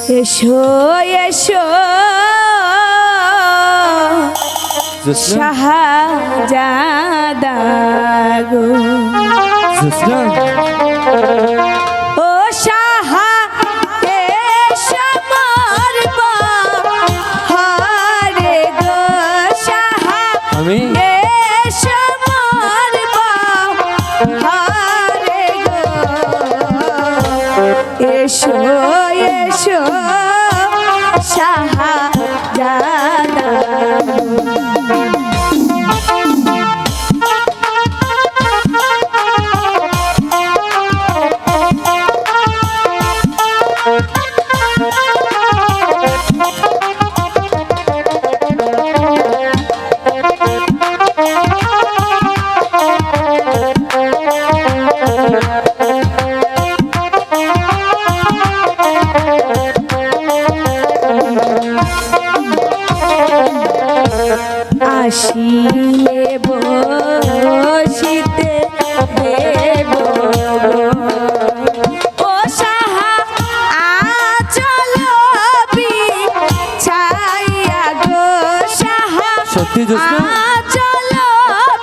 এসো এসো শাহজাদা গো ও শাহা এসো মোর বাহারে গো শাহা এসো মোর বাহারে গো এসো এসো শাহজাদা আসিলে বসিতে দেব ও সাহা আচল বিছাইয়া গো সাহা সত্যি জোৎস্না আচল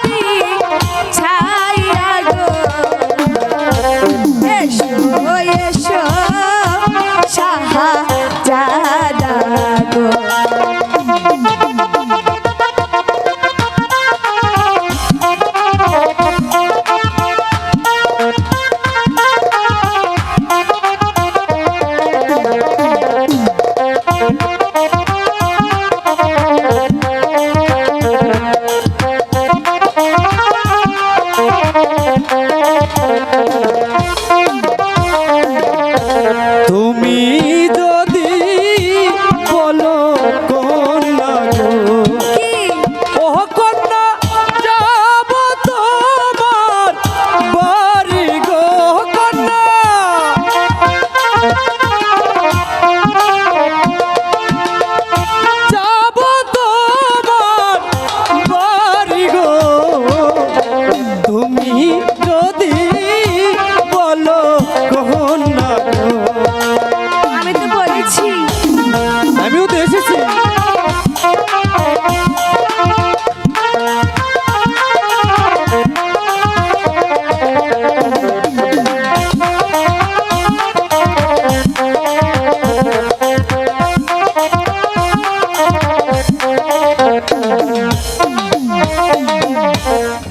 বিছাইয়া গো এসো এসো শাহজাদা গো তুমি যদি বলো কন্যা গো ও কন্যা যাব তোমার বাড়ি গো কন্যা যাব তোমার বাড়ি গো তুমি যদি বলো কন্যা গো আমি তো বলেছি আমিও তো এসেছি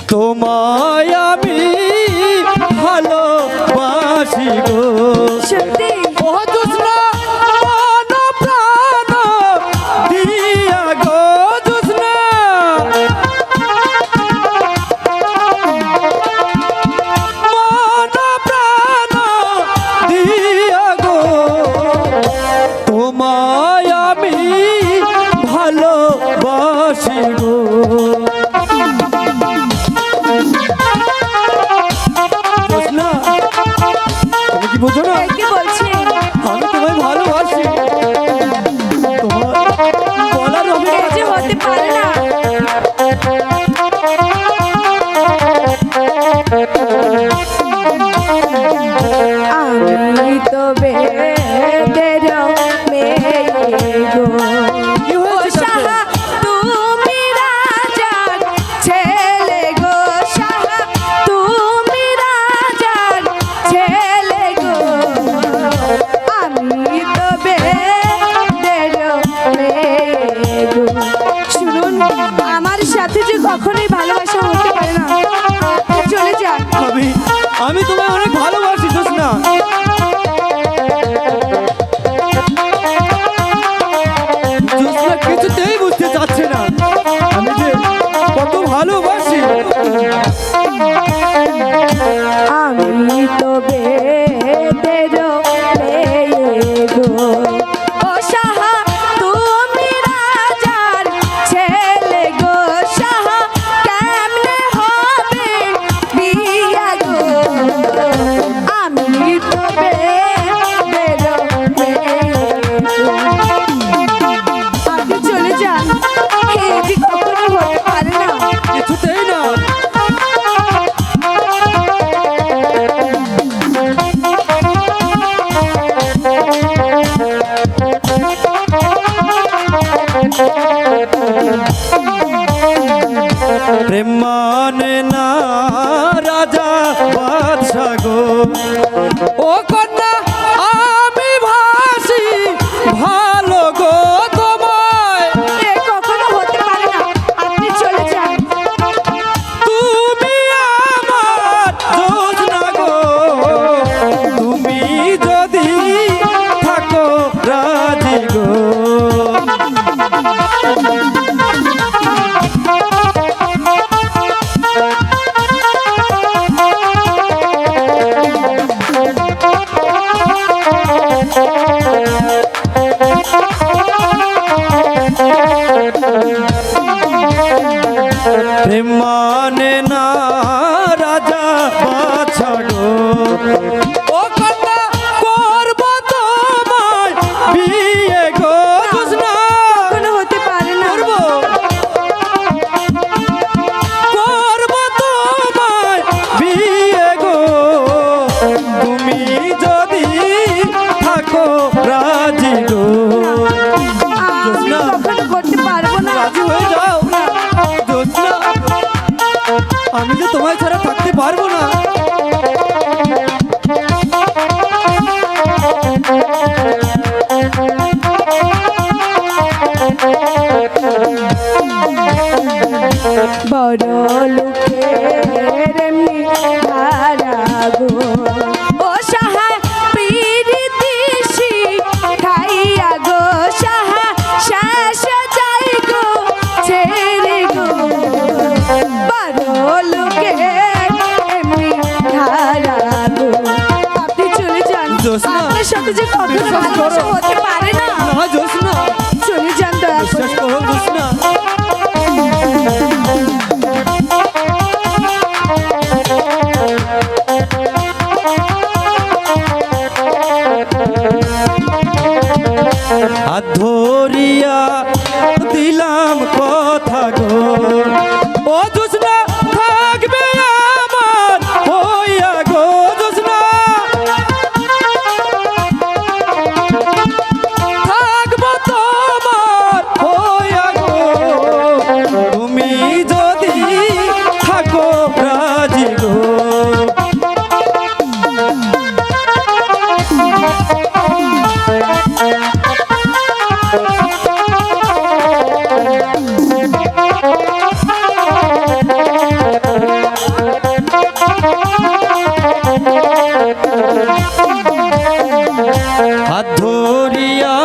তোমায় আমি ভালোবাসি গো সত্যি ও জোৎস্না মন প্রাণ দিয়া গো জোৎস্না মন প্রাণ দিয়া গো তোমায় আমি ভালোবাসি গো জোৎস্না তুমি কি বোঝো না কি বলছি আমি তোমায় ভালোবাসি তোমার বলার এই যে হতে পারে না আমি তো বেদের মেয়ে গো কি ও হয়েছে সাহা তুমি রাজার ছেলে গো সাহা তুমি রাজার ছেলে গো আমি তো বেদের মেয়ে গো শুনুন আমার সাথে যে কখনোই ভালোবাসা হতে পারে না চলে যান আমি তোমায় অনেক ভালোবাসি জোৎস্না জোৎস্না কিছুতেই বুঝতে চাচ্ছে না আমি যে কত ভালোবাসি আমি তো বেদের মেয়ে গো ও সাহা তুমি রাজার ছেলে গো সাহা কেমনে হবে বিয়া গো প্রেম মানে না রাজা বাদশা গো, ও কন্যা আমি ভাসি ভালো গো তোমায়। এ কখনো হতে পারে না, আপনি চলে যান। তুমি আমার যোজনা গো, তুমি যদি থাকো রাজি গো। প্রেম মানে না রাজা বাদশা গো, ও কন্যা করব তোমায় বিয়ে গো। জোছনা কখনো হতে পারে না। করব তোমায় বিয়ে গো, তুমি যদি থাকো রাজি গো। আমি কখনো করতে পারবো না। রাজি হয়ে যাও জোছনা, আমি যে তোমায় ছাড়া থাকতে পারবো না। বড় লোকের এমনি ধারা গো, ও সাহা পিরিতিসি খাইয়া গো, সাহা শেষ যাই গো ছেড়ে গো। বড় লোকের এমনি ধারা গো, আপনি চলে যান। জোছনা, আপনার সাথে যে কখনো বিশ্বাস করো। ভালোবাসা হতে পারে না। না জোছনা, চলে যান দয়া করে। বিশ্বাস করো জোছনা। হাত ধরিয়া দিলাম কথা গো, ও জোছনা থাকবে আমার হইয়া গো। জোছনা থাকবো তোমার হইয়া গো, তুমি যদি থাকো রাজি গো। হাত ধরিয়া